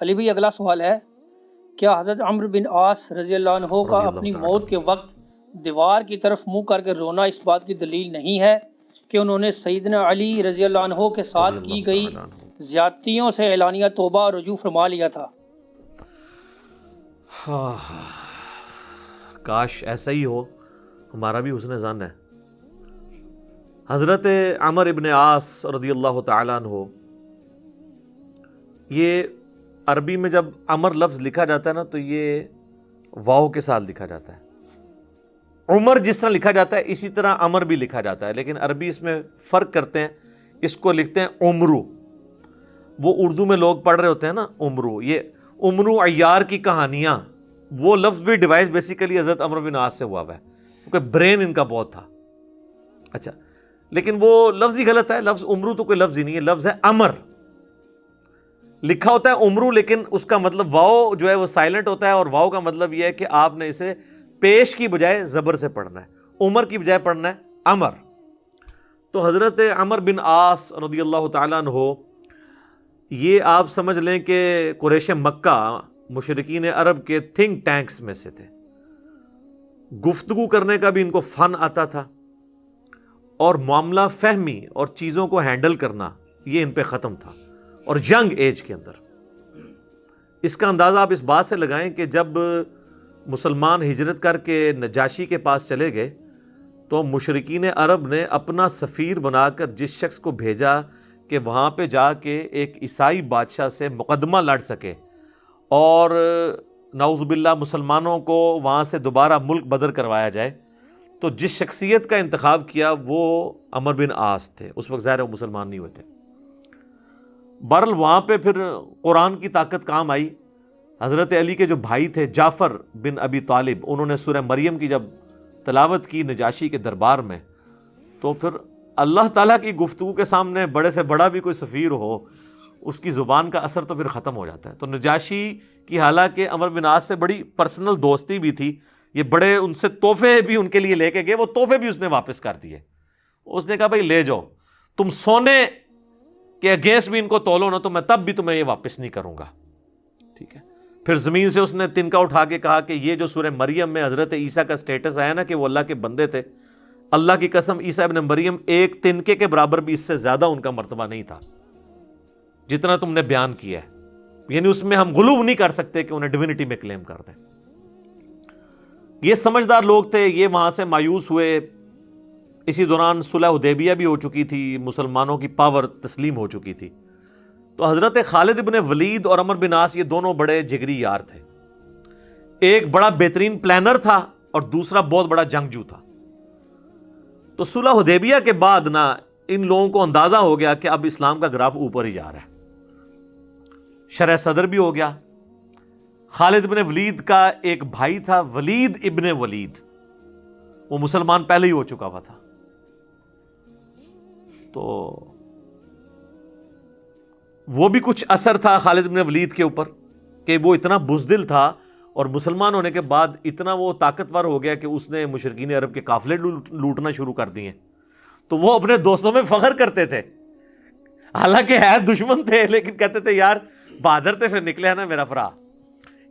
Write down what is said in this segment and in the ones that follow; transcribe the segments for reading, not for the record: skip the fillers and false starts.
علی بھائی اگلا سوال ہے، کیا حضرت عمرو بن عاص رضی اللہ عنہ کا رضی اللہ اپنی تعالیٰ موت کے وقت دیوار کی طرف منہ کر کے رونا اس بات کی دلیل نہیں ہے کہ انہوں نے سیدنا علی رضی اللہ عنہ کے رضی ساتھ اللہ کی گئی تعالیٰ عنہ۔ زیادتیوں سے اعلانیہ توبہ اور رجوع فرما لیا تھا؟ کاش ایسا ہی ہو، ہمارا بھی حسن ظن ہے۔ حضرت عمر ابن عاص رضی اللہ تعالیٰ عنہ، یہ عربی میں جب عمر لفظ لکھا جاتا ہے نا تو یہ واو کے ساتھ لکھا جاتا ہے۔ عمر جس طرح لکھا جاتا ہے اسی طرح عمر بھی لکھا جاتا ہے، لیکن عربی اس میں فرق کرتے ہیں، اس کو لکھتے ہیں عمرو۔ وہ اردو میں لوگ پڑھ رہے ہوتے ہیں نا عمرو، یہ عمرو عیار کی کہانیاں، وہ لفظ بھی ڈیوائس بیسیکلی حضرت عمرو بن عاص سے ہوا ہے، کیونکہ برین ان کا بہت تھا۔ اچھا، لیکن وہ لفظ ہی غلط ہے، لفظ عمرو تو کوئی لفظ ہی نہیں ہے، لفظ ہے امر۔ لکھا ہوتا ہے عمرو لیکن اس کا مطلب واو جو ہے وہ سائلنٹ ہوتا ہے، اور واو کا مطلب یہ ہے کہ آپ نے اسے پیش کی بجائے زبر سے پڑھنا ہے، عمر کی بجائے پڑھنا ہے امر۔ تو حضرت عمر بن عاص رضی اللہ تعالیٰ عنہ، یہ آپ سمجھ لیں کہ قریش مکہ، مشرکین عرب کے تھنک ٹینکس میں سے تھے۔ گفتگو کرنے کا بھی ان کو فن آتا تھا، اور معاملہ فہمی اور چیزوں کو ہینڈل کرنا یہ ان پہ ختم تھا، اور ینگ ایج کے اندر۔ اس کا اندازہ آپ اس بات سے لگائیں کہ جب مسلمان ہجرت کر کے نجاشی کے پاس چلے گئے تو مشرکین عرب نے اپنا سفیر بنا کر جس شخص کو بھیجا کہ وہاں پہ جا کے ایک عیسائی بادشاہ سے مقدمہ لڑ سکے اور نعوذ باللہ مسلمانوں کو وہاں سے دوبارہ ملک بدر کروایا جائے، تو جس شخصیت کا انتخاب کیا وہ عمر بن عاص تھے۔ اس وقت ظاہر ہے وہ مسلمان نہیں ہوئے تھے۔ بہرحال وہاں پہ پھر قرآن کی طاقت کام آئی۔ حضرت علی کے جو بھائی تھے جعفر بن ابی طالب، انہوں نے سورہ مریم کی جب تلاوت کی نجاشی کے دربار میں، تو پھر اللہ تعالیٰ کی گفتگو کے سامنے بڑے سے بڑا بھی کوئی سفیر ہو، اس کی زبان کا اثر تو پھر ختم ہو جاتا ہے۔ تو نجاشی کی حالانکہ عمر بن عاص سے بڑی پرسنل دوستی بھی تھی، یہ بڑے ان سے تحفے بھی ان کے لیے لے کے گئے، وہ تحفے بھی اس نے واپس کر دیے۔ اس نے کہا بھائی لے جاؤ، تم سونے کے اگینسٹ بھی ان کو تولو نا تو میں تب بھی تمہیں یہ واپس نہیں کروں گا، ٹھیک ہے۔ پھر زمین سے اس نے تنکا اٹھا کے کہا کہ یہ جو سورہ مریم میں حضرت عیسیٰ کا سٹیٹس آیا نا کہ وہ اللہ کے بندے تھے، اللہ کی قسم عیسیٰ ابن مریم ایک تنکے کے برابر بھی اس سے زیادہ ان کا مرتبہ نہیں تھا جتنا تم نے بیان کیا ہے، یعنی اس میں ہم غلو نہیں کر سکتے کہ انہیں ڈیوینٹی میں کلیم کر دیں۔ یہ سمجھدار لوگ تھے، یہ وہاں سے مایوس ہوئے۔ اسی دوران صلح حدیبیہ بھی ہو چکی تھی، مسلمانوں کی پاور تسلیم ہو چکی تھی۔ تو حضرت خالد ابن ولید اور عمر بن عاص یہ دونوں بڑے جگری یار تھے۔ ایک بڑا بہترین پلانر تھا اور دوسرا بہت بڑا جنگجو تھا۔ تو صلح حدیبیہ کے بعد نا ان لوگوں کو اندازہ ہو گیا کہ اب اسلام کا گراف اوپر ہی جا رہا ہے، شرح صدر بھی ہو گیا۔ خالد ابن ولید کا ایک بھائی تھا ولید ابن ولید، وہ مسلمان پہلے ہی ہو چکا ہوا تھا۔ تو وہ بھی کچھ اثر تھا خالد ابن ولید کے اوپر کہ وہ اتنا بزدل تھا، اور مسلمان ہونے کے بعد اتنا وہ طاقتور ہو گیا کہ اس نے مشرکین عرب کے قافلے لوٹنا شروع کر دیے۔ تو وہ اپنے دوستوں میں فخر کرتے تھے، حالانکہ ہے دشمن تھے لیکن کہتے تھے یار بہادر تھے، پھر نکلے ہے نا میرا بھرا۔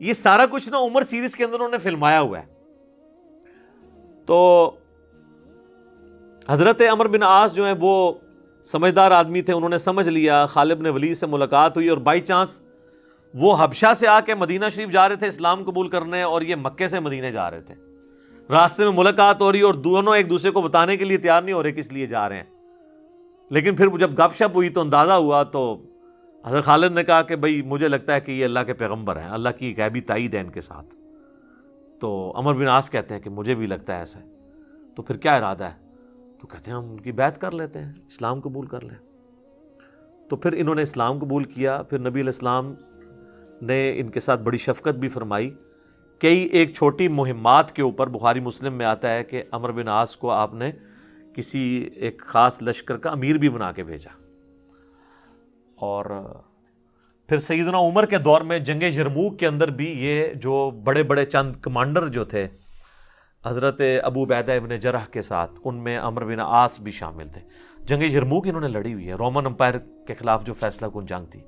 یہ سارا کچھ نا عمر سیریز کے اندر انہوں نے فلمایا ہوا ہے۔ تو حضرت عمر بن عاص جو ہیں وہ سمجھدار آدمی تھے، انہوں نے سمجھ لیا، خالد بن ولید سے ملاقات ہوئی، اور بائی چانس وہ حبشہ سے آ کے مدینہ شریف جا رہے تھے اسلام قبول کرنے، اور یہ مکے سے مدینہ جا رہے تھے۔ راستے میں ملاقات ہو رہی اور دونوں ایک دوسرے کو بتانے کے لیے تیار نہیں ہو رہے کس لیے جا رہے ہیں، لیکن پھر جب گپ شپ ہوئی تو اندازہ ہوا، تو حضرت خالد نے کہا کہ بھئی مجھے لگتا ہے کہ یہ اللہ کے پیغمبر ہیں، اللہ کی غیبی تائید ہے ان کے ساتھ۔ تو عمر بن عاص کہتے ہیں کہ مجھے بھی لگتا ہے ایسا ہے، تو پھر کیا ارادہ ہے؟ تو کہتے ہیں ہم ان کی بیعت کر لیتے ہیں، اسلام قبول کر لیں۔ تو پھر انہوں نے اسلام قبول کیا۔ پھر نبی علیہ السلام نے ان کے ساتھ بڑی شفقت بھی فرمائی، کئی ایک چھوٹی مہمات کے اوپر، بخاری مسلم میں آتا ہے کہ عمر بن عاص کو آپ نے کسی ایک خاص لشکر کا امیر بھی بنا کے بھیجا۔ اور پھر سیدنا عمر کے دور میں جنگ یرموک کے اندر بھی یہ جو بڑے بڑے چند کمانڈر جو تھے حضرت ابو عبیدہ ابن جرح کے ساتھ، ان میں عمر بن عاص بھی شامل تھے۔ جنگ یرموک انہوں نے لڑی ہوئی ہے، رومن امپائر کے خلاف جو فیصلہ کن جنگ تھی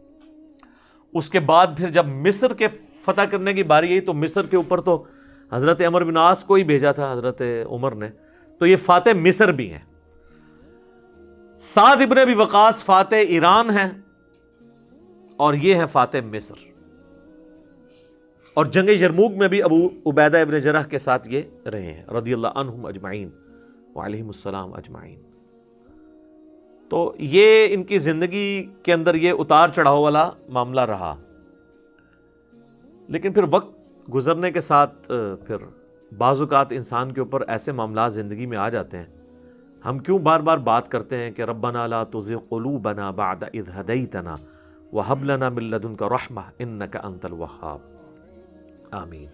اس کے بعد پھر جب مصر کے فتح کرنے کی باری آئی تو مصر کے اوپر تو حضرت عمر بن عاص کو ہی بھیجا تھا حضرت عمر نے، تو یہ فاتح مصر بھی ہیں۔ سعد ابن ابی وقاص فاتح ایران ہیں اور یہ ہیں فاتح مصر، اور جنگ یرموک میں بھی ابو عبیدہ ابن جرح کے ساتھ یہ رہے ہیں رضی اللہ عنہم اجمعین وعلیہم السلام اجمعین۔ تو یہ ان کی زندگی کے اندر یہ اتار چڑھاؤ والا معاملہ رہا، لیکن پھر وقت گزرنے کے ساتھ پھر بعض اوقات انسان کے اوپر ایسے معاملات زندگی میں آ جاتے ہیں، ہم کیوں بار بار بات کرتے ہیں کہ ربنا لا تزغ قلوبنا بعد اذ ہدیتنا وہب لنا من لدنک رحمہ انک انت الوہاب، آمین۔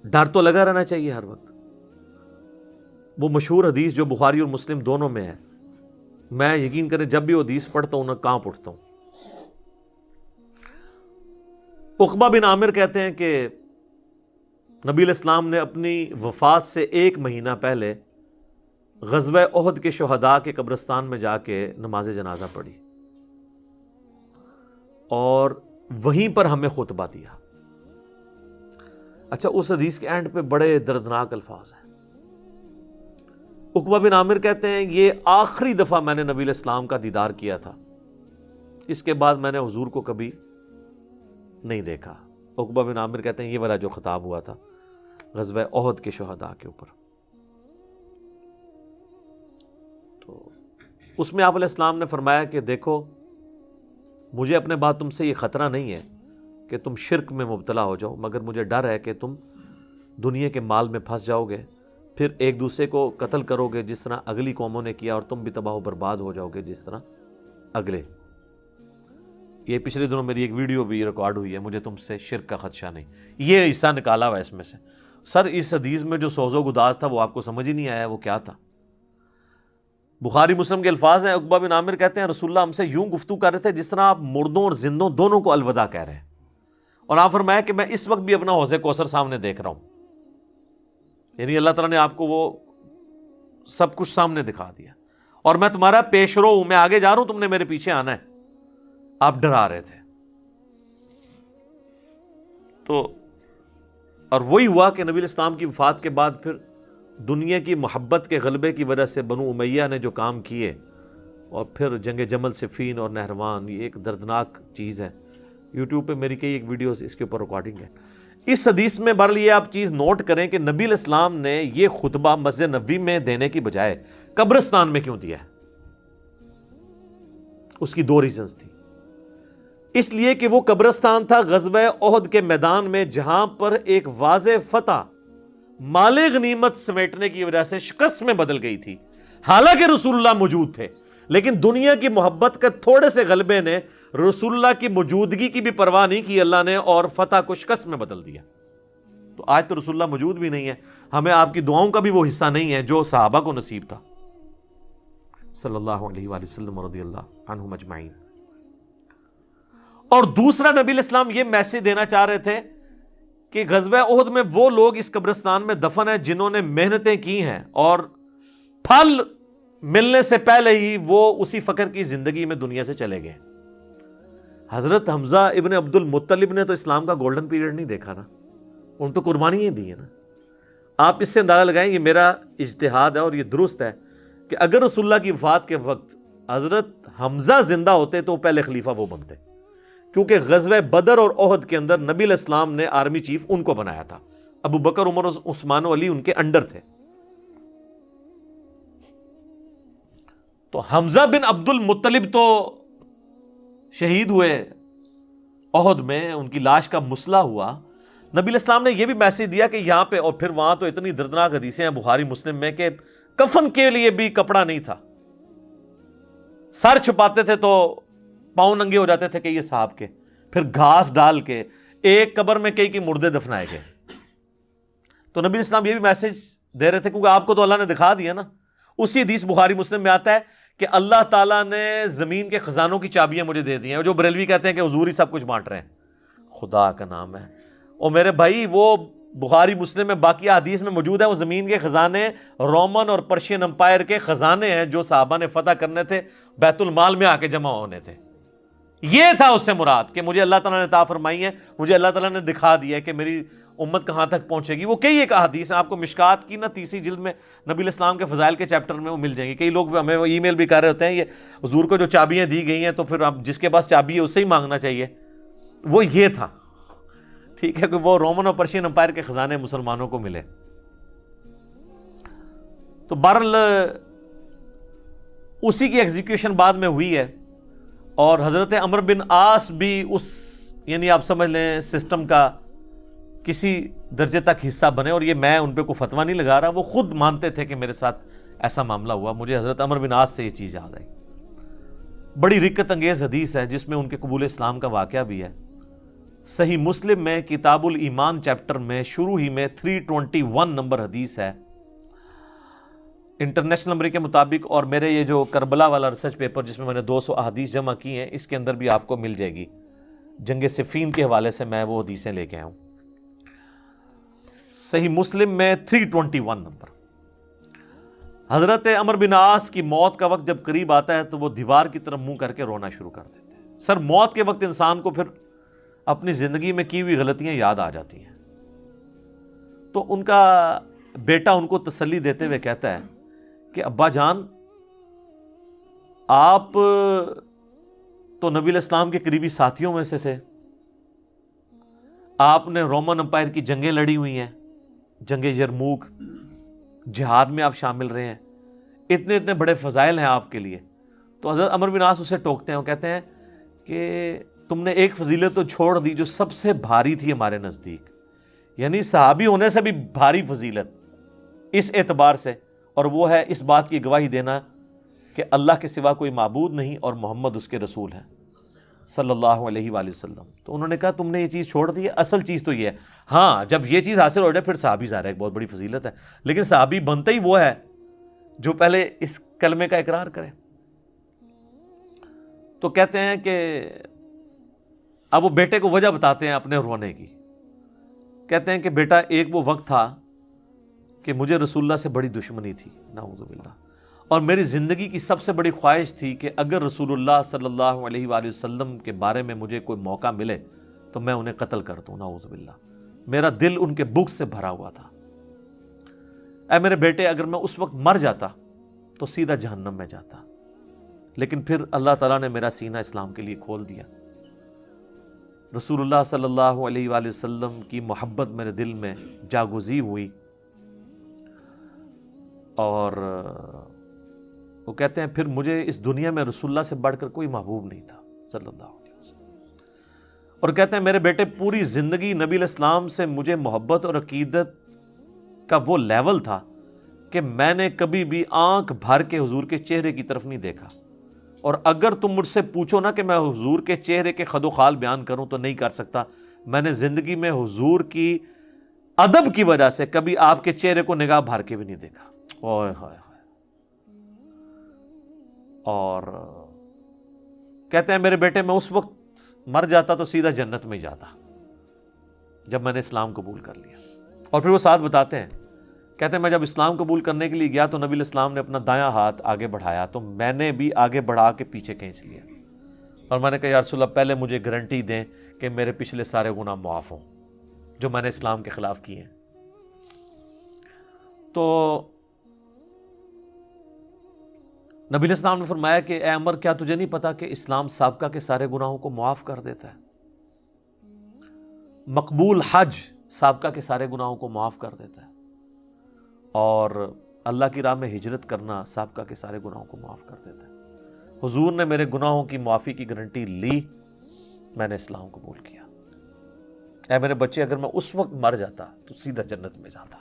ڈر تو لگا رہنا چاہیے ہر وقت۔ وہ مشہور حدیث جو بخاری اور مسلم دونوں میں ہے، میں یقین کریں جب بھی وہ حدیث پڑھتا ہوں نہ کانپ اٹھتا ہوں۔ عقبہ بن عامر کہتے ہیں کہ نبی علیہ السلام نے اپنی وفات سے 1 مہینہ پہلے غزوہ احد کے شہداء کے قبرستان میں جا کے نماز جنازہ پڑھی اور وہیں پر ہمیں خطبہ دیا۔ اچھا، اس حدیث کے اینڈ پہ بڑے دردناک الفاظ ہیں۔ عقبہ بن عامر کہتے ہیں یہ آخری دفعہ میں نے نبی علیہ السلام کا دیدار کیا تھا، اس کے بعد میں نے حضور کو کبھی نہیں دیکھا۔ عقبہ بن عامر کہتے ہیں یہ والا جو خطاب ہوا تھا غزوہ احد کے شہداء کے اوپر، تو اس میں آپ علیہ السلام نے فرمایا کہ دیکھو مجھے اپنے بعد تم سے یہ خطرہ نہیں ہے کہ تم شرک میں مبتلا ہو جاؤ، مگر مجھے ڈر ہے کہ تم دنیا کے مال میں پھنس جاؤ گے، پھر ایک دوسرے کو قتل کرو گے جس طرح اگلی قوموں نے کیا، اور تم بھی تباہ و برباد ہو جاؤ گے جس طرح اگلے۔ یہ پچھلے دنوں میری ایک ویڈیو بھی ریکارڈ ہوئی ہے، مجھے تم سے شرک کا خدشہ نہیں، یہ حصہ نکالا ہوا ہے اس میں سے۔ سر اس حدیث میں جو سوز و گداز تھا وہ آپ کو سمجھ ہی نہیں آیا وہ کیا تھا؟ بخاری مسلم کے الفاظ ہیں، عقبہ بن عامر کہتے ہیں رسول اللہ ہم سے یوں گفتگو کر رہے تھے جس طرح آپ مردوں اور زندوں دونوں کو الوداع کہہ رہے ہیں، اور آپ فرمایا کہ میں اس وقت بھی اپنا حوض کوثر سامنے دیکھ رہا ہوں، یعنی اللہ تعالیٰ نے آپ کو وہ سب کچھ سامنے دکھا دیا، اور میں تمہارا پیش رو ہوں، میں آگے جا رہا ہوں، تم نے میرے پیچھے آنا ہے۔ آپ ڈرا رہے تھے، تو اور وہی ہوا کہ نبی الاسلام کی وفات کے بعد پھر دنیا کی محبت کے غلبے کی وجہ سے بنو امیہ نے جو کام کیے، اور پھر جنگ جمل، صفین اور نہروان، یہ ایک دردناک چیز ہے۔ یوٹیوب پہ میری کئی ایک ویڈیوز اس کے اوپر ریکارڈنگ ہے۔ اس حدیث میں بہرحال یہ آپ چیز نوٹ کریں کہ نبی علیہ السلام نے یہ خطبہ مسجد نبوی میں دینے کی بجائے قبرستان میں کیوں دیا ہے؟ اس کی 2 ریزنز تھی۔ اس لیے کہ وہ قبرستان تھا غزوہ احد کے میدان میں، جہاں پر ایک واضح فتح مال غنیمت سمیٹنے کی وجہ سے شکست میں بدل گئی تھی، حالانکہ رسول اللہ موجود تھے، لیکن دنیا کی محبت کے تھوڑے سے غلبے نے رسول اللہ کی موجودگی کی بھی پرواہ نہیں کی اللہ نے، اور فتح کو شکست میں بدل دیا۔ تو آج تو رسول اللہ موجود بھی نہیں ہے، ہمیں آپ کی دعاؤں کا بھی وہ حصہ نہیں ہے جو صحابہ کو نصیب تھا صلی اللہ علیہ وآلہ وسلم رضی اللہ عنہم اجمعین۔ اور دوسرا نبی علیہ السلام یہ میسج دینا چاہ رہے تھے کہ غزوہ احد میں وہ لوگ اس قبرستان میں دفن ہیں جنہوں نے محنتیں کی ہیں، اور پھل ملنے سے پہلے ہی وہ اسی فقر کی زندگی میں دنیا سے چلے گئے۔ حضرت حمزہ ابن عبد المطلب نے تو اسلام کا گولڈن پیریڈ نہیں دیکھا نا، ان تو قربانیاں دی ہیں نا۔ آپ اس سے اندازہ لگائیں، یہ میرا اجتہاد ہے اور یہ درست ہے کہ اگر رسول اللہ کی وفات کے وقت حضرت حمزہ زندہ ہوتے تو پہلے خلیفہ وہ بنتے، کیونکہ غزوہ بدر اور احد کے اندر نبی علیہ السلام نے آرمی چیف ان کو بنایا تھا، ابو بکر، عمر، عثمان و علی ان کے انڈر تھے۔ تو حمزہ بن عبد المطلب تو شہید ہوئے احد میں، ان کی لاش کا مسئلہ ہوا۔ نبی علیہ السلام نے یہ بھی میسج دیا کہ یہاں پہ، اور پھر وہاں تو اتنی دردناک حدیثیں ہیں بخاری مسلم میں کہ کفن کے لیے بھی کپڑا نہیں تھا، سر چھپاتے تھے تو پاؤں ننگے ہو جاتے تھے کہ یہ صاحب کے، پھر گھاس ڈال کے ایک قبر میں کئی کی مردے دفنائے گئے۔ تو نبی اسلام یہ بھی میسج دے رہے تھے، کیونکہ آپ کو تو اللہ نے دکھا دیا نا۔ اسی حدیث بخاری مسلم میں آتا ہے کہ اللہ تعالیٰ نے زمین کے خزانوں کی چابیاں مجھے دے دی ہیں، جو بریلوی کہتے ہیں کہ حضور ہی سب کچھ بانٹ رہے ہیں، خدا کا نام ہے۔ اور میرے بھائی وہ بخاری مسلم میں باقی حدیث میں موجود ہے، وہ زمین کے خزانے رومن اور پرشین امپائر کے خزانے ہیں جو صحابہ نے فتح کرنے تھے، بیت المال میں آ کے جمع ہونے تھے۔ یہ تھا اس سے مراد کہ مجھے اللہ تعالیٰ نے عطا فرمائی ہے, مجھے اللہ تعالیٰ نے دکھا دیا ہے کہ میری امت کہاں تک پہنچے گی. وہ کئی ایک احادیث ہیں, آپ کو مشکات کی نا 30 جلد میں نبی علیہ السلام کے فضائل کے چیپٹر میں وہ مل جائیں گی. کئی لوگ ہمیں ای میل بھی کر رہے ہوتے ہیں یہ حضور کو جو چابیاں دی گئی ہیں تو پھر آپ جس کے پاس چابی ہے اس سے ہی مانگنا چاہیے. وہ یہ تھا, ٹھیک ہے, کہ وہ رومن اور پرشین امپائر کے خزانے مسلمانوں کو ملے. تو بہرحال اسی کی ایگزیکیوشن بعد میں ہوئی ہے, اور حضرت عمرو بن عاص بھی اس, یعنی آپ سمجھ لیں سسٹم کا کسی درجے تک حصہ بنے. اور یہ میں ان پہ کوئی فتویٰ نہیں لگا رہا, وہ خود مانتے تھے کہ میرے ساتھ ایسا معاملہ ہوا. مجھے حضرت عمرو بن عاص سے یہ چیز یاد آئی. بڑی رکت انگیز حدیث ہے جس میں ان کے قبول اسلام کا واقعہ بھی ہے. صحیح مسلم میں کتاب الایمان چیپٹر میں شروع ہی میں 321 نمبر حدیث ہے انٹرنیشنل نمبر کے مطابق. اور میرے یہ جو کربلا والا ریسرچ پیپر جس میں میں نے 200 احادیث جمع کی ہیں, اس کے اندر بھی آپ کو مل جائے گی. جنگ صفین کے حوالے سے میں وہ حدیثیں لے کے آیا ہوں. صحیح مسلم میں 321 نمبر. حضرت عمرو بن عاص کی موت کا وقت جب قریب آتا ہے تو وہ دیوار کی طرف منہ کر کے رونا شروع کر دیتے ہیں. سر موت کے وقت انسان کو پھر اپنی زندگی میں کی ہوئی غلطیاں یاد آ جاتی ہیں. تو ان کا بیٹا ان کو تسلی دیتے ہوئے کہتا ہے کہ ابا جان, آپ تو نبی علیہ السلام کے قریبی ساتھیوں میں سے تھے, آپ نے رومن امپائر کی جنگیں لڑی ہوئی ہیں, جنگ یرموک, جہاد میں آپ شامل رہے ہیں, اتنے اتنے بڑے فضائل ہیں آپ کے لیے. تو حضرت عمرو بن عاص اسے ٹوکتے ہیں, وہ کہتے ہیں کہ تم نے ایک فضیلت تو چھوڑ دی جو سب سے بھاری تھی ہمارے نزدیک, یعنی صحابی ہونے سے بھی بھاری فضیلت اس اعتبار سے, اور وہ ہے اس بات کی گواہی دینا کہ اللہ کے سوا کوئی معبود نہیں اور محمد اس کے رسول ہیں صلی اللہ علیہ وآلہ وسلم. تو انہوں نے کہا تم نے یہ چیز چھوڑ دی ہے, اصل چیز تو یہ ہے. ہاں جب یہ چیز حاصل ہو جائے پھر صحابی ظاہر ہے ایک بہت بڑی فضیلت ہے, لیکن صحابی بنتا ہی وہ ہے جو پہلے اس کلمے کا اقرار کرے. تو کہتے ہیں کہ اب وہ بیٹے کو وجہ بتاتے ہیں اپنے رونے کی. کہتے ہیں کہ بیٹا ایک وہ وقت تھا کہ مجھے رسول اللہ سے بڑی دشمنی تھی, نعوذ باللہ, اور میری زندگی کی سب سے بڑی خواہش تھی کہ اگر رسول اللہ صلی اللہ علیہ وآلہ وسلم کے بارے میں مجھے کوئی موقع ملے تو میں انہیں قتل کر دوں, نعوذ باللہ. میرا دل ان کے بغض سے بھرا ہوا تھا. اے میرے بیٹے, اگر میں اس وقت مر جاتا تو سیدھا جہنم میں جاتا, لیکن پھر اللہ تعالیٰ نے میرا سینہ اسلام کے لیے کھول دیا. رسول اللہ صلی اللہ علیہ وآلہ وسلم کی محبت میرے دل میں جاگزی ہوئی, اور وہ کہتے ہیں پھر مجھے اس دنیا میں رسول اللہ سے بڑھ کر کوئی محبوب نہیں تھا صلی اللہ علیہ وسلم. اور کہتے ہیں میرے بیٹے پوری زندگی نبی علیہ السلام سے مجھے محبت اور عقیدت کا وہ لیول تھا کہ میں نے کبھی بھی آنکھ بھر کے حضور کے چہرے کی طرف نہیں دیکھا. اور اگر تم مجھ سے پوچھو نا کہ میں حضور کے چہرے کے خد و خال بیان کروں تو نہیں کر سکتا. میں نے زندگی میں حضور کی ادب کی وجہ سے کبھی آپ کے چہرے کو نگاہ بھر کے بھی نہیں دیکھا. اوئے ہائے ہائے. اور کہتے ہیں میرے بیٹے میں اس وقت مر جاتا تو سیدھا جنت میں جاتا جب میں نے اسلام قبول کر لیا. اور پھر وہ ساتھ بتاتے ہیں, کہتے ہیں میں جب اسلام قبول کرنے کے لیے گیا تو نبی علیہ السلام نے اپنا دایاں ہاتھ آگے بڑھایا تو میں نے بھی آگے بڑھا کے پیچھے کھینچ لیا, اور میں نے کہا یا رسول اللہ پہلے مجھے گارنٹی دیں کہ میرے پچھلے سارے گناہ معاف ہوں جو میں نے اسلام کے خلاف کیے ہیں. تو نبی علیہ السلام نے فرمایا کہ اے عمر, کیا تجھے نہیں پتا کہ اسلام سابقہ کے سارے گناہوں کو معاف کر دیتا ہے؟ مقبول حج سابقہ کے سارے گناہوں کو معاف کر دیتا ہے, اور اللہ کی راہ میں ہجرت کرنا سابقہ کے سارے گناہوں کو معاف کر دیتا ہے. حضور نے میرے گناہوں کی معافی کی گارنٹی لی, میں نے اسلام قبول کیا. اے میرے بچے, اگر میں اس وقت مر جاتا تو سیدھا جنت میں جاتا,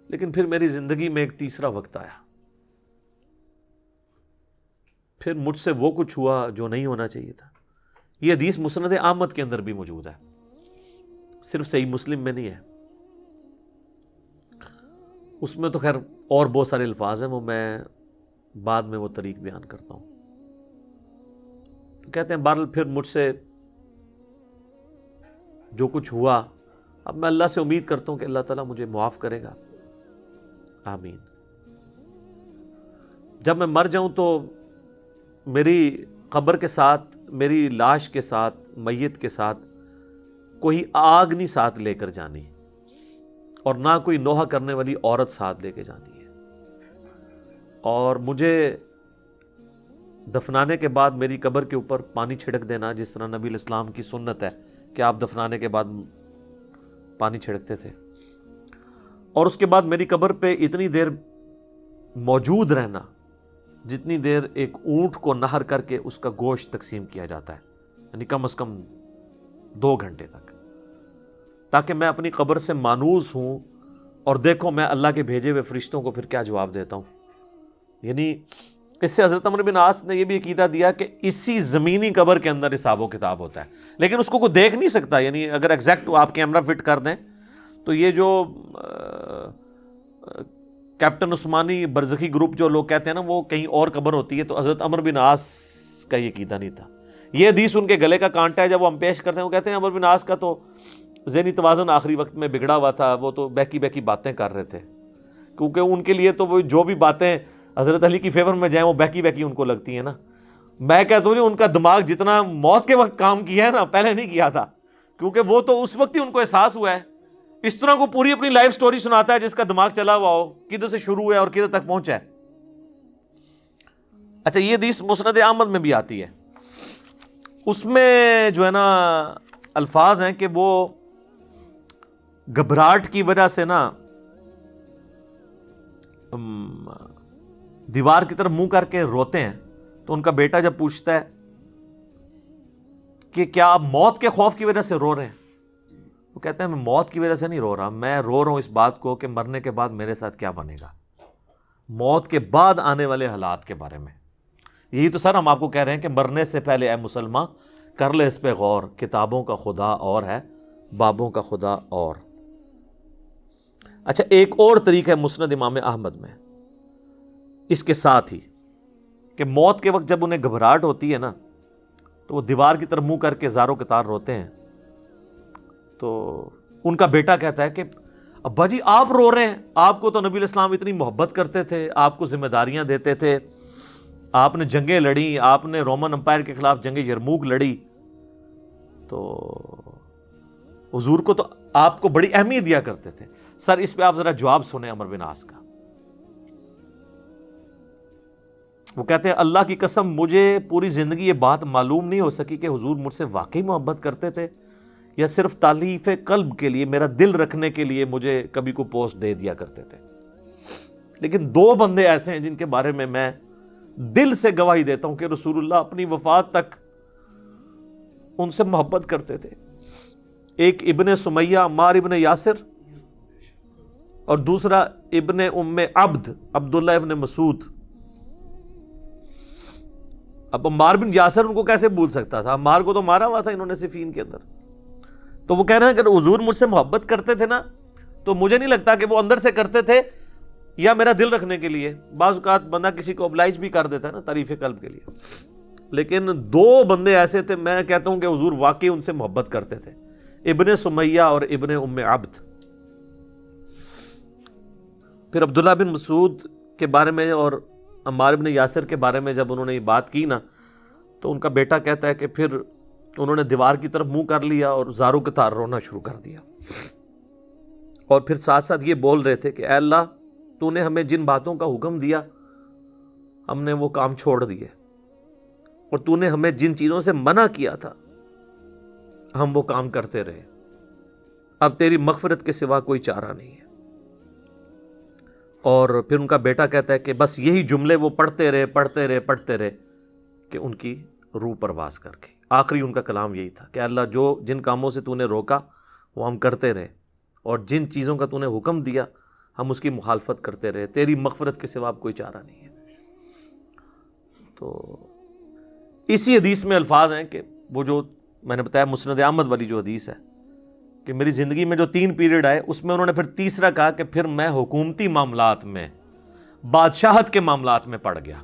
لیکن پھر میری زندگی میں ایک تیسرا وقت آیا, پھر مجھ سے وہ کچھ ہوا جو نہیں ہونا چاہیے تھا. یہ حدیث مسند احمد کے اندر بھی موجود ہے, صرف صحیح مسلم میں نہیں ہے. اس میں تو خیر اور بہت سارے الفاظ ہیں, وہ میں بعد میں وہ طریق بیان کرتا ہوں. کہتے ہیں بہرحال پھر مجھ سے جو کچھ ہوا, اب میں اللہ سے امید کرتا ہوں کہ اللہ تعالیٰ مجھے معاف کرے گا, آمین. جب میں مر جاؤں تو میری قبر کے ساتھ، میری لاش کے ساتھ، میت کے ساتھ کوئی آگ نہیں ساتھ لے کر جانی، اور نہ کوئی نوحہ کرنے والی عورت ساتھ لے کے جانی ہے، اور مجھے دفنانے کے بعد میری قبر کے اوپر پانی چھڑک دینا، جس طرح نبی علیہ السلام کی سنت ہے کہ آپ دفنانے کے بعد پانی چھڑکتے تھے، اور اس کے بعد میری قبر پہ اتنی دیر موجود رہنا جتنی دیر ایک اونٹ کو نہر کر کے اس کا گوشت تقسیم کیا جاتا ہے، یعنی کم از کم 2 گھنٹے تک، تاکہ میں اپنی قبر سے مانوس ہوں اور دیکھو میں اللہ کے بھیجے ہوئے فرشتوں کو پھر کیا جواب دیتا ہوں۔ یعنی اس سے حضرت عمرو بن عاص نے یہ بھی عقیدہ دیا کہ اسی زمینی قبر کے اندر حساب و کتاب ہوتا ہے، لیکن اس کو کوئی دیکھ نہیں سکتا، یعنی اگر ایگزیکٹ آپ کیمرہ فٹ کر دیں تو یہ جو کیپٹن عثمانی برزخی گروپ جو لوگ کہتے ہیں نا وہ کہیں اور قبر ہوتی ہے، تو حضرت عمرو بن عاص کا یہ عقیدہ نہیں تھا۔ یہ حدیث ان کے گلے کا کانٹا ہے، جب وہ ہم پیش کرتے ہیں وہ کہتے ہیں عمرو بن عاص کا تو ذہنی توازن آخری وقت میں بگڑا ہوا تھا، وہ تو بہکی بہکی باتیں کر رہے تھے، کیونکہ ان کے لیے تو وہ جو بھی باتیں حضرت علی کی فیور میں جائیں وہ بہکی بہکی ان کو لگتی ہیں نا۔ میں کہتا ہوں ان کا دماغ جتنا موت کے وقت کام کیا ہے نا پہلے نہیں کیا تھا، کیونکہ وہ تو اس وقت ہی ان کو احساس ہوا ہے۔ اس طرح کو پوری اپنی لائف سٹوری سناتا ہے جس کا دماغ چلا ہوا ہو، کدھر سے شروع ہے اور کدھر تک پہنچا ہے۔ اچھا، یہ حدیث مسند احمد میں بھی آتی ہے، اس میں جو ہے نا الفاظ ہیں کہ وہ گھبراہٹ کی وجہ سے نا دیوار کی طرف منہ کر کے روتے ہیں، تو ان کا بیٹا جب پوچھتا ہے کہ کیا آپ موت کے خوف کی وجہ سے رو رہے ہیں، وہ کہتے ہیں میں موت کی وجہ سے نہیں رو رہا، میں رو رہا ہوں اس بات کو کہ مرنے کے بعد میرے ساتھ کیا بنے گا، موت کے بعد آنے والے حالات کے بارے میں۔ یہی تو سر ہم آپ کو کہہ رہے ہیں کہ مرنے سے پہلے اے مسلمان کر لے اس پہ غور، کتابوں کا خدا اور ہے، بابوں کا خدا اور۔ اچھا، ایک اور طریقہ ہے مسند امام احمد میں اس کے ساتھ ہی کہ موت کے وقت جب انہیں گھبراہٹ ہوتی ہے نا تو وہ دیوار کی طرف منہ کر کے زاروں قطار روتے ہیں، تو ان کا بیٹا کہتا ہے کہ ابا جی آپ رو رہے ہیں، آپ کو تو نبی علیہ السلام اتنی محبت کرتے تھے، آپ کو ذمہ داریاں دیتے تھے، آپ نے جنگیں لڑی، آپ نے رومن امپائر کے خلاف جنگ یرموک لڑی، تو حضور کو تو آپ کو بڑی اہمیت دیا کرتے تھے۔ سر اس پہ آپ ذرا جواب سنیں عمرو بن عاص کا۔ وہ کہتے ہیں اللہ کی قسم مجھے پوری زندگی یہ بات معلوم نہیں ہو سکی کہ حضور مجھ سے واقعی محبت کرتے تھے یا صرف تالیف قلب کے لیے، میرا دل رکھنے کے لیے مجھے کبھی کو پوسٹ دے دیا کرتے تھے۔ لیکن 2 بندے ایسے ہیں جن کے بارے میں دل سے گواہی دیتا ہوں کہ رسول اللہ اپنی وفات تک ان سے محبت کرتے تھے، ایک ابن سمیہ عمار ابن یاسر، اور دوسرا ابن ام عبد عبداللہ ابن مسعود۔ اب عمار بن یاسر ان کو کیسے بھول سکتا تھا، عمار کو تو مارا ہوا تھا انہوں نے صفین کے اندر۔ تو وہ کہہ رہے ہیں کہ حضور مجھ سے محبت کرتے تھے نا، تو مجھے نہیں لگتا کہ وہ اندر سے کرتے تھے یا میرا دل رکھنے کے لیے، بعض اوقات بندہ کسی کو ابلائج بھی کر دیتا ہے نا تعریف قلب کے لیے، لیکن 2 بندے ایسے تھے میں کہتا ہوں کہ حضور واقعی ان سے محبت کرتے تھے، ابن سمیہ اور ابن ام عبد۔ پھر عبداللہ بن مسعود کے بارے میں اور عمار بن یاسر کے بارے میں جب انہوں نے یہ بات کی نا تو ان کا بیٹا کہتا ہے کہ پھر انہوں نے دیوار کی طرف منہ کر لیا اور زاروں کے تار رونا شروع کر دیا، اور پھر ساتھ ساتھ یہ بول رہے تھے کہ اے اللہ تو نے ہمیں جن باتوں کا حکم دیا ہم نے وہ کام چھوڑ دیے، اور تو نے ہمیں جن چیزوں سے منع کیا تھا ہم وہ کام کرتے رہے، اب تیری مغفرت کے سوا کوئی چارہ نہیں ہے۔ اور پھر ان کا بیٹا کہتا ہے کہ بس یہی جملے وہ پڑھتے رہے کہ ان کی روح پرواز کر گئی۔ آخری ان کا کلام یہی تھا کہ اللہ جو جن کاموں سے تو نے روکا وہ ہم کرتے رہے، اور جن چیزوں کا تو نے حکم دیا ہم اس کی مخالفت کرتے رہے، تیری مغفرت کے سوا اب کوئی چارہ نہیں ہے۔ تو اسی حدیث میں الفاظ ہیں کہ وہ جو میں نے بتایا مسند احمد والی جو حدیث ہے کہ میری زندگی میں جو 3 پیریڈ آئے اس میں انہوں نے پھر تیسرا کہا کہ پھر میں حکومتی معاملات میں، بادشاہت کے معاملات میں پڑ گیا۔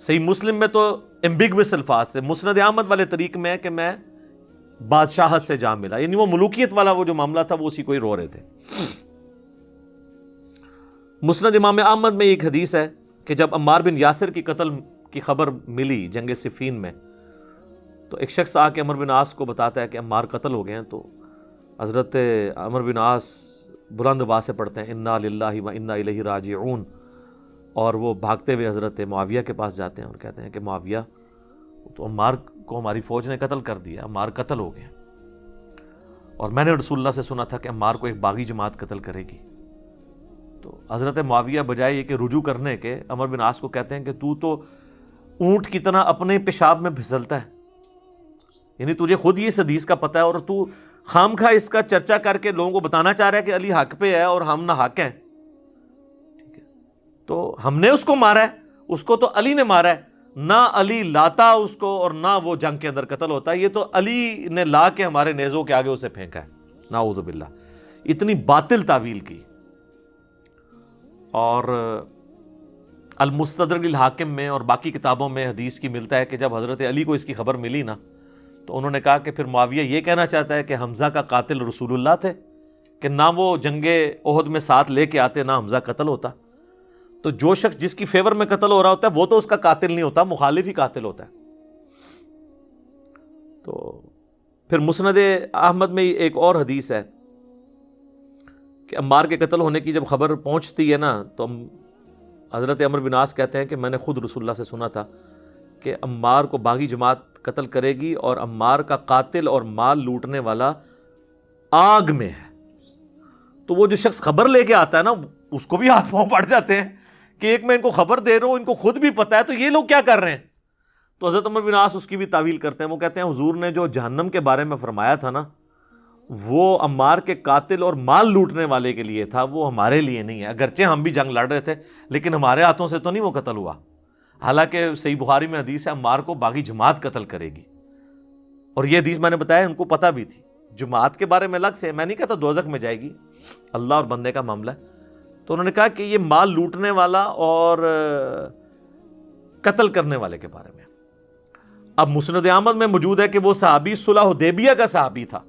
صحیح مسلم میں تو ایمبیگوس الفاظ سے، مسند احمد والے طریق میں ہے کہ میں بادشاہت سے جا ملا، یعنی وہ ملوکیت والا وہ جو معاملہ تھا وہ اسی کو ہی رو رہے تھے۔ مسند امام احمد میں ایک حدیث ہے کہ جب عمار بن یاسر کی قتل کی خبر ملی جنگ صفین میں، تو ایک شخص آ کے عمر بن عاص کو بتاتا ہے کہ عمار قتل ہو گئے ہیں، تو حضرت عمر بن عاص بلند آواز سے پڑھتے ہیں انا للہ و انا الیہ راجعون، اور وہ بھاگتے ہوئے حضرت معاویہ کے پاس جاتے ہیں اور کہتے ہیں کہ معاویہ، تو عمار کو ہماری فوج نے قتل کر دیا، عمار قتل ہو گئے، اور میں نے رسول اللہ سے سنا تھا کہ عمار کو ایک باغی جماعت قتل کرے گی۔ تو حضرت معاویہ بجائے یہ کہ رجوع کرنے کے، عمر بن عاص کو کہتے ہیں کہ تو اونٹ کی طرح اپنے پیشاب میں پھسلتا ہے، یعنی تجھے خود یہ اس حدیث کا پتہ ہے اور تو خام خواہ اس کا چرچا کر کے لوگوں کو بتانا چاہ رہا ہے کہ علی حق پہ ہے اور ہم نہ حق ہیں۔ ٹھیک ہے، تو ہم نے اس کو مارا ہے، اس کو تو علی نے مارا ہے، نہ علی لاتا اس کو اور نہ وہ جنگ کے اندر قتل ہوتا ہے، یہ تو علی نے لا کے ہمارے نیزوں کے آگے اسے پھینکا ہے، نعوذ باللہ۔ اتنی باطل تعویل کی۔ اور المستدرک الحاکم میں اور باقی کتابوں میں حدیث کی ملتا ہے کہ جب حضرت علی کو اس کی خبر ملی نا، تو انہوں نے کہا کہ پھر معاویہ یہ کہنا چاہتا ہے کہ حمزہ کا قاتل رسول اللہ تھے، کہ نہ وہ جنگ احد میں ساتھ لے کے آتے، نہ حمزہ قتل ہوتا۔ تو جو شخص جس کی فیور میں قتل ہو رہا ہوتا ہے وہ تو اس کا قاتل نہیں ہوتا، مخالف ہی قاتل ہوتا ہے۔ تو پھر مسند احمد میں ایک اور حدیث ہے کہ عمار کے قتل ہونے کی جب خبر پہنچتی ہے نا، تو حضرت عمر بن عاص کہتے ہیں کہ میں نے خود رسول اللہ سے سنا تھا کہ عمار کو باغی جماعت قتل کرے گی اور عمار کا قاتل اور مال لوٹنے والا آگ میں ہے۔ تو وہ جو شخص خبر لے کے آتا ہے نا، اس کو بھی ہاتھ پاؤں پڑ جاتے ہیں کہ ایک میں ان کو خبر دے رہا ہوں، ان کو خود بھی پتا ہے، تو یہ لوگ کیا کر رہے ہیں؟ تو حضرت عمر بن عاص اس کی بھی تعویل کرتے ہیں، وہ کہتے ہیں حضور نے جو جہنم کے بارے میں فرمایا تھا نا، وہ عمار کے قاتل اور مال لوٹنے والے کے لیے تھا، وہ ہمارے لیے نہیں ہے۔ اگرچہ ہم بھی جنگ لڑ رہے تھے لیکن ہمارے ہاتھوں سے تو نہیں وہ قتل ہوا۔ حالانکہ صحیح بخاری میں حدیث ہے عمار کو باغی جماعت قتل کرے گی، اور یہ حدیث میں نے بتایا ان کو پتہ بھی تھی۔ جماعت کے بارے میں الگ سے، میں نہیں کہتا دوزخ میں جائے گی، اللہ اور بندے کا معاملہ ہے۔ تو انہوں نے کہا کہ یہ مال لوٹنے والا اور قتل کرنے والے کے بارے میں۔ اب مسند احمد میں موجود ہے کہ وہ صحابی صلح حدیبیہ کا صحابی تھا،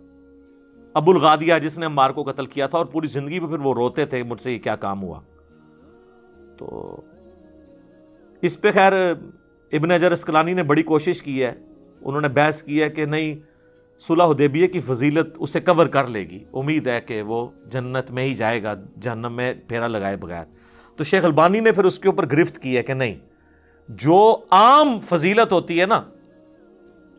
ابو الغادیہ، جس نے عمار کو قتل کیا تھا، اور پوری زندگی پہ پھر وہ روتے تھے مجھ سے یہ کیا کام ہوا۔ تو اس پہ خیر ابن حجر اسقلانی نے بڑی کوشش کی ہے، انہوں نے بحث کی ہے کہ نہیں، صلح حدیبیہ کی فضیلت اسے کور کر لے گی، امید ہے کہ وہ جنت میں ہی جائے گا، جہنم میں پھیرا لگائے بغیر۔ تو شیخ البانی نے پھر اس کے اوپر گرفت کی ہے کہ نہیں، جو عام فضیلت ہوتی ہے نا،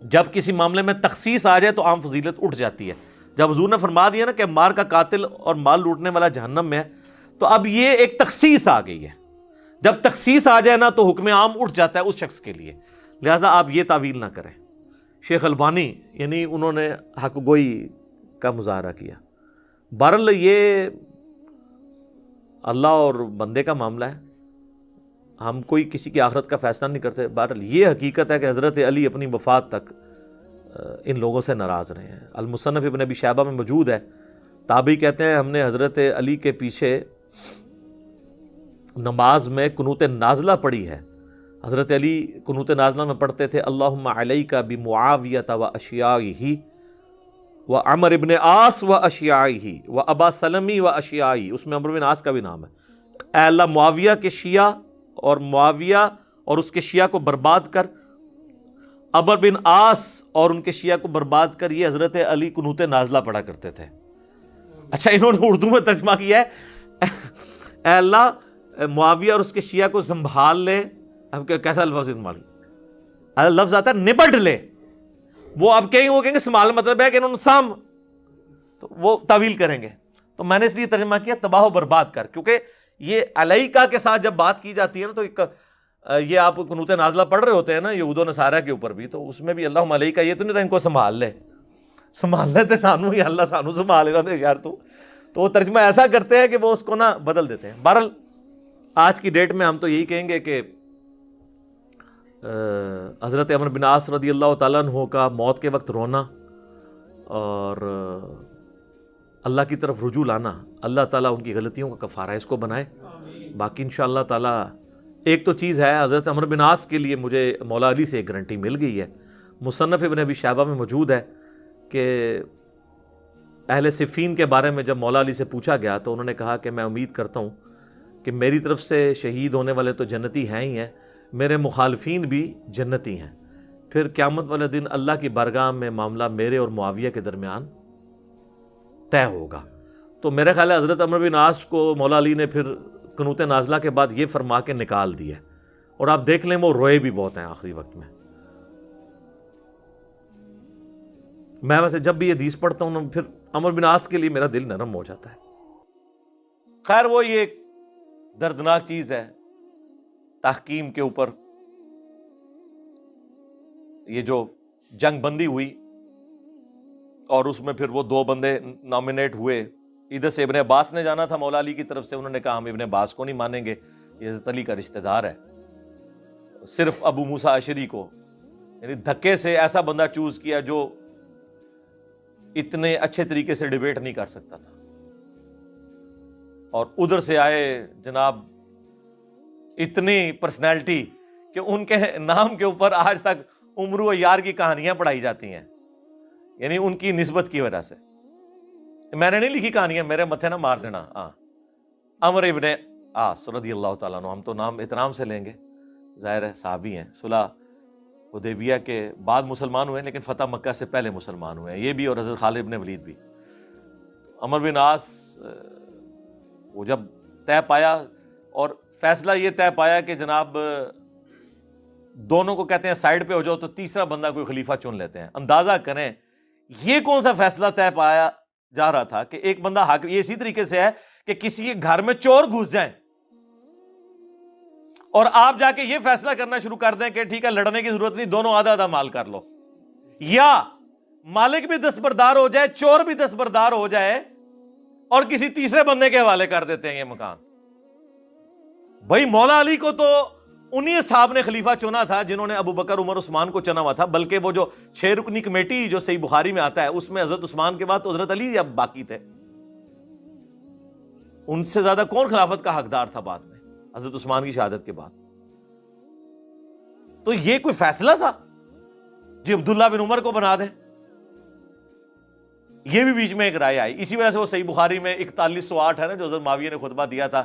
جب کسی معاملے میں تخصیص آ جائے تو عام فضیلت اٹھ جاتی ہے۔ جب حضور نے فرما دیا نا کہ مار کا قاتل اور مال لوٹنے والا جہنم میں ہے، تو اب یہ ایک تخصیص آ گئی ہے۔ جب تخصیص آ جائے نا تو حکم عام اٹھ جاتا ہے اس شخص کے لیے، لہٰذا آپ یہ تعویل نہ کریں۔ شیخ البانی یعنی انہوں نے حق گوئی کا مظاہرہ کیا۔ بہرحال یہ اللہ اور بندے کا معاملہ ہے، ہم کوئی کسی کی آخرت کا فیصلہ نہیں کرتے۔ بہرحال یہ حقیقت ہے کہ حضرت علی اپنی وفات تک ان لوگوں سے ناراض رہے ہیں۔ المصنف ابن ابی شیبہ میں موجود ہے، تابعی کہتے ہیں ہم نے حضرت علی کے پیچھے نماز میں قنوت نازلہ پڑھی ہے۔ حضرت علی قنوت نازلہ میں پڑھتے تھے اللہم علیک بمعاویۃ و اشیاعہ و عمر بن عاص و اشیاعہ و ابا سلمی و اشیاعہ، اس میں عمر بن عاص کا بھی نام ہے۔ اے اللہ معاویہ کے شیعہ اور معاویہ اور اس کے شیعہ کو برباد کر، عمر بن عاص اور ان کے شیعہ کو برباد کر۔ یہ حضرت علی قنوت نازلہ پڑھا کرتے تھے۔ اچھا انہوں نے اردو میں ترجمہ کیا ہے اے اللہ معاویہ اور اس کے شیعہ کو سنبھال لے۔ اب کیسا لفظ استعمال، لفظ آتا ہے نپٹ لے، وہ اب وہ کہیں گے سنبھال مطلب ہے کہ انہوں نے سام، تو وہ تعویل کریں گے۔ تو میں نے اس لیے ترجمہ کیا تباہ و برباد کر، کیونکہ یہ علیکہ کے ساتھ جب بات کی جاتی ہے نا، تو یہ آپ قنوت نازلہ پڑھ رہے ہوتے ہیں نا یہود و نصارہ کے اوپر بھی، تو اس میں بھی اللہم علیکہ یہ تو نہیں تھا ان کو سنبھال لے، سنبھال لیتے سانو یا اللہ سانو سنبھال لینا تھے یار۔ تو وہ ترجمہ ایسا کرتے ہیں کہ وہ اس کو نا بدل دیتے ہیں۔ بہرحال آج کی ڈیٹ میں ہم تو یہی کہیں گے کہ حضرت عمر بن عاص رضی اللہ تعالیٰ عنہ کا موت کے وقت رونا اور اللہ کی طرف رجوع لانا، اللہ تعالیٰ ان کی غلطیوں کا کفارہ اس کو بنائے۔ باقی انشاءاللہ تعالیٰ ایک تو چیز ہے، حضرت عمر بن عاص کے لیے مجھے مولا علی سے ایک گارنٹی مل گئی ہے، مصنف ابن ابی شیبہ میں موجود ہے کہ اہل صفین کے بارے میں جب مولا علی سے پوچھا گیا تو انہوں نے کہا کہ میں امید کرتا ہوں کہ میری طرف سے شہید ہونے والے تو جنتی ہیں ہی ہیں، میرے مخالفین بھی جنتی ہیں. پھر قیامت والے دن اللہ کی بارگاہ میں معاملہ میرے اور معاویہ کے درمیان طے ہوگا. تو میرے خیال ہے حضرت عمرو بن عاص کو مولا علی نے پھر قنوت نازلہ کے بعد یہ فرما کے نکال دیا. اور آپ دیکھ لیں وہ روئے بھی بہت ہیں آخری وقت میں. میں ویسے جب بھی یہ حدیث پڑھتا ہوں نا پھر عمرو بن عاص کے لیے میرا دل نرم ہو جاتا ہے. خیر وہ یہ ایک دردناک چیز ہے تحکیم کے اوپر. یہ جو جنگ بندی ہوئی اور اس میں پھر وہ 2 بندے نامینیٹ ہوئے. ادھر سے ابن عباس نے جانا تھا مولا علی کی طرف سے, انہوں نے کہا ہم ابن عباس کو نہیں مانیں گے, یہ حضرت علی کا رشتہ دار ہے. صرف ابو موسیٰ اشعری کو یعنی دھکے سے ایسا بندہ چوز کیا جو اتنے اچھے طریقے سے ڈیبیٹ نہیں کر سکتا تھا. اور ادھر سے آئے جناب اتنی پرسنالٹی کہ ان کے نام کے اوپر آج تک عمر و یار کی کہانیاں پڑھائی جاتی ہیں, یعنی ان کی نسبت کی وجہ سے. میں نے نہیں لکھی کہانیاں, میرے متھے نہ مار دینا. عمر ابن عاص رضی اللہ تعالیٰ عنہ, ہم تو نام احترام سے لیں گے, ظاہر ہے صحابی ہیں, صلح حدیبیہ کے بعد مسلمان ہوئے لیکن فتح مکہ سے پہلے مسلمان ہوئے ہیں یہ بھی, اور حضرت خالد بن ولید بھی. عمر بن عاص وہ جب طے پایا اور فیصلہ یہ طے پایا کہ جناب دونوں کو کہتے ہیں سائڈ پہ ہو جاؤ, تو تیسرا بندہ کوئی خلیفہ چن لیتے ہیں. اندازہ کریں یہ کون سا فیصلہ طے پایا جا رہا تھا کہ ایک بندہ حاکم. یہ اسی طریقے سے ہے کہ کسی کے گھر میں چور گھس جائیں اور آپ جا کے یہ فیصلہ کرنا شروع کر دیں کہ ٹھیک ہے لڑنے کی ضرورت نہیں, دونوں آدھا آدھا مال کر لو. یا مالک بھی دستبردار ہو جائے, چور بھی دستبردار ہو جائے اور کسی تیسرے بندے کے حوالے کر دیتے ہیں یہ مکان. بھائی مولا علی کو تو انہی صاحب نے خلیفہ چنا تھا جنہوں نے ابو بکر عمر عثمان کو چنا ہوا تھا, بلکہ وہ جو 6 رکنی کمیٹی جو صحیح بخاری میں آتا ہے اس میں حضرت عثمان کے بعد تو حضرت علی اب باقی تھے. ان سے زیادہ کون خلافت کا حقدار تھا بعد میں حضرت عثمان کی شہادت کے بعد؟ تو یہ کوئی فیصلہ تھا جی عبداللہ بن عمر کو بنا دیں؟ یہ بھی بیچ میں ایک رائے آئی. اسی وجہ سے وہ صحیح بخاری میں 4108 ہے نا جو حضرت معاویہ نے خطبہ دیا تھا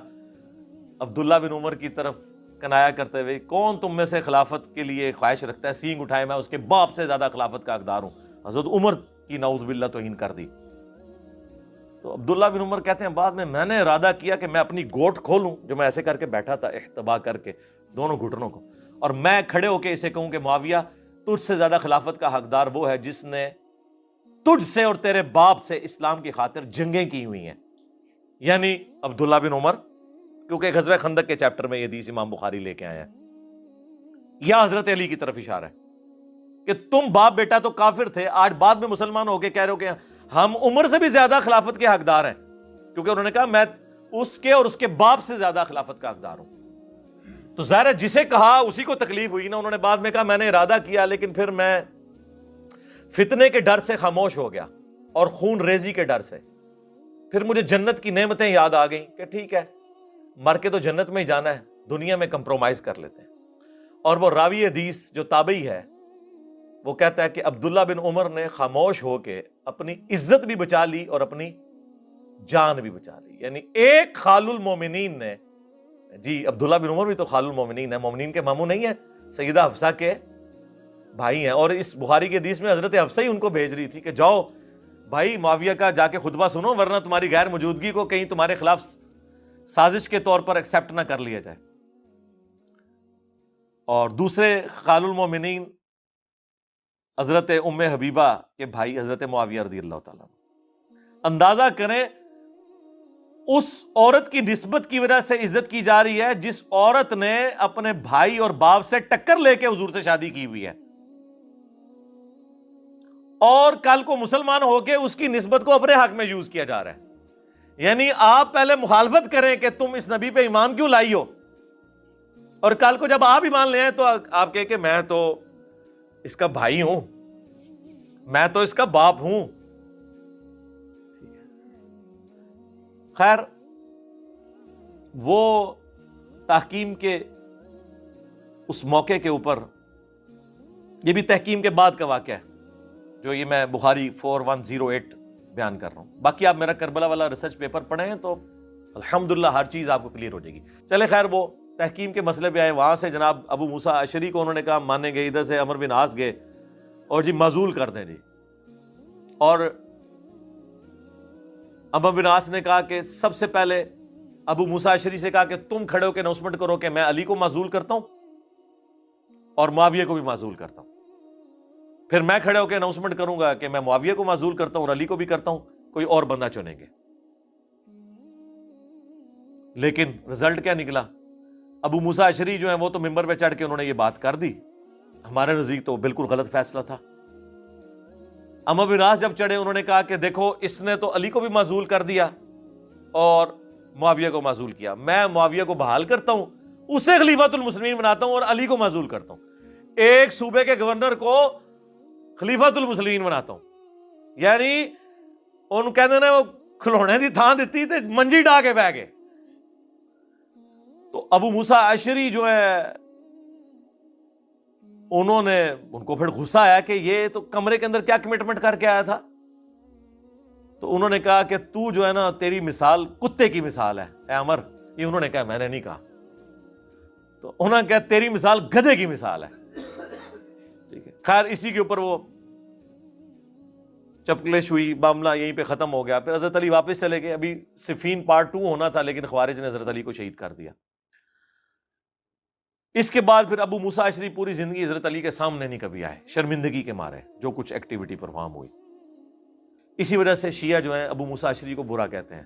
عبداللہ بن عمر کی طرف کنایا کرتے ہوئے, کون تم میں سے خلافت کے لیے خواہش رکھتا ہے, سینگ اٹھائے, میں اس کے باپ سے زیادہ خلافت کا حقدار ہوں. حضرت عمر کی نعوذ باللہ توہین کر دی. تو عبداللہ بن عمر کہتے ہیں بعد میں نے ارادہ کیا کہ میں اپنی گوٹ کھولوں جو میں ایسے کر کے بیٹھا تھا احتبا کر کے دونوں گھٹنوں کو, اور میں کھڑے ہو کے اسے کہوں کہ معاویہ تجھ سے زیادہ خلافت کا حقدار وہ ہے جس نے تجھ سے اور تیرے باپ سے اسلام کی خاطر جنگیں کی ہوئی ہیں, یعنی عبداللہ بن عمر, کیونکہ غزوہ خندق کے چیپٹر میں یہ حدیث امام بخاری لے کے آیا ہے. یا حضرت علی کی طرف اشارہ ہے کہ تم باپ بیٹا تو کافر تھے, آج بعد میں مسلمان ہو کے کہہ رہے ہو کہ ہم عمر سے بھی زیادہ خلافت کے حقدار ہیں, کیونکہ انہوں نے کہا میں اس کے اور اس کے باپ سے زیادہ خلافت کا حقدار ہوں. تو ظاہر ہے جسے کہا اسی کو تکلیف ہوئی نا. انہوں نے بعد میں کہا میں نے ارادہ کیا لیکن پھر میں فتنے کے ڈر سے خاموش ہو گیا اور خون ریزی کے ڈر سے. پھر مجھے جنت کی نعمتیں یاد آ گئیں کہ ٹھیک ہے مر کے تو جنت میں ہی جانا ہے, دنیا میں کمپرومائز کر لیتے ہیں. اور وہ راوی حدیث جو تابعی ہے وہ کہتا ہے کہ عبداللہ بن عمر نے خاموش ہو کے اپنی عزت بھی بچا لی اور اپنی جان بھی بچا لی. یعنی ایک خال المومنین نے, جی عبداللہ بن عمر بھی تو خال المومنین ہے, مومنین کے ماموں نہیں ہیں, سیدہ حفصہ کے بھائی ہیں. اور اس بخاری کے حدیث میں حضرت حفصہ ہی ان کو بھیج رہی تھی کہ جاؤ بھائی معاویہ کا جا کے خطبہ سنو ورنہ تمہاری غیر موجودگی کو کہیں تمہارے خلاف سازش کے طور پر ایکسیپٹ نہ کر لیا جائے. اور دوسرے خال المومنین حضرت ام حبیبہ کے بھائی حضرت معاویہ رضی اللہ تعالیٰ. اندازہ کریں اس عورت کی نسبت کی وجہ سے عزت کی جا رہی ہے جس عورت نے اپنے بھائی اور باپ سے ٹکر لے کے حضور سے شادی کی ہوئی ہے, اور کل کو مسلمان ہو کے اس کی نسبت کو اپنے حق میں یوز کیا جا رہا ہے. یعنی آپ پہلے مخالفت کریں کہ تم اس نبی پہ ایمان کیوں لائی ہو, اور کل کو جب آپ ایمان لے آئیں تو آپ کہیں کہ میں تو اس کا بھائی ہوں, میں تو اس کا باپ ہوں. خیر وہ تحکیم کے اس موقع کے اوپر, یہ بھی تحکیم کے بعد کا واقعہ ہے جو یہ میں بخاری 4108 بیان کر رہا ہوں. باقی آپ میرا کربلا والا ریسرچ پیپر پڑھیں تو الحمدللہ ہر چیز آپ کو کلیئر ہو جائے گی. چلے خیر وہ تحکیم کے مسئلے پہ آئے، وہاں سے جناب ابو موسیٰ اشعری کو انہوں نے کہا مانیں گے، ادھر سے عمرو بن عاص گئے اور جی معزول کر دیں جی، اور عمرو بن عاص نے کہا کہ سب سے پہلے ابو موسیٰ اشعری سے کہا کہ تم کھڑے ہو کے اناؤنسمنٹ کرو کہ میں علی کو معزول کرتا ہوں اور معاویہ کو بھی معزول کرتا ہوں، پھر میں کھڑے ہو کے اناؤنسمنٹ کروں گا کہ میں معاویہ کو معزول کرتا ہوں اور علی کو بھی کرتا ہوں، کوئی اور بندہ چنیں گے۔ لیکن رزلٹ کیا نکلا؟ ابو موسیٰ اشعری جو ہیں وہ تو ممبر پہ چڑھ کے انہوں نے یہ بات کر دی، ہمارے نزدیک تو بالکل غلط فیصلہ تھا۔ عمرو بن عاص جب چڑھے انہوں نے کہا کہ دیکھو اس نے تو علی کو بھی معزول کر دیا اور معاویہ کو معزول کیا، میں معاویہ کو بحال کرتا ہوں، اسے خلیفۃ المسلمین بناتا ہوں اور علی کو معزول کرتا ہوں، ایک صوبے کے گورنر کو خلیفۃ المسلمین بناتا ہوں، یعنی ان کہتے ہیں وہ کھلونے دی تھان دیتی تے منجی ڈا کے بہ گئے۔ تو ابو موسیٰ اشعری جو ہے انہوں نے، ان کو پھر غصہ آیا کہ یہ تو کمرے کے اندر کیا کمٹمنٹ کر کے آیا تھا، تو انہوں نے کہا کہ تو جو ہے نا تیری مثال کتے کی مثال ہے اے عمر، یہ انہوں نے کہا، میں نے نہیں کہا، تو انہوں نے کہا تیری مثال گدھے کی مثال ہے، ٹھیک ہے۔ خیر اسی کے اوپر وہ چپکلش ہوئی، معاملہ یہیں پہ ختم ہو گیا، پھر حضرت علی واپس چلے گئے، ابھی صفین پارٹ 2 ہونا تھا لیکن خوارج نے حضرت علی کو شہید کر دیا۔ اس کے بعد پھر ابو موسیٰ اشعری پوری زندگی حضرت علی کے سامنے نہیں کبھی آئے، شرمندگی کے مارے جو کچھ ایکٹیویٹی پرفارم ہوئی۔ اسی وجہ سے شیعہ جو ہیں ابو موسیٰ اشعری کو برا کہتے ہیں۔